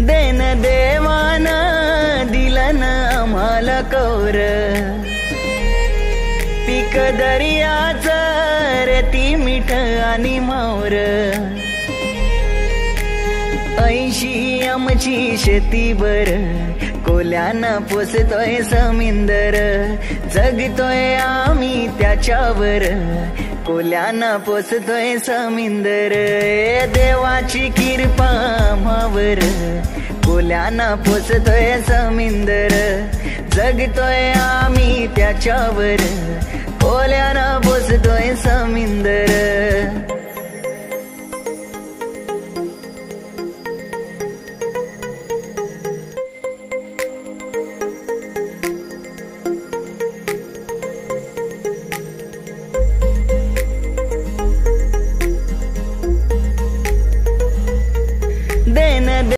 then देवान दिलन आम्हाला कौर पीक दर्याच रेती मीठ आणि मावर 80 आमची शेती बर कोल्यानं पोसतोय समिंदर जगतोय आम्ही त्याच्यावर कोल्यानं पोसतोय समिंदर देवाची कृपा आम्हावर कोल्यानं पोसतोय समिंदर जगतोय आम्ही त्याच्यावर कोल्यानं पोसतोय समिंदर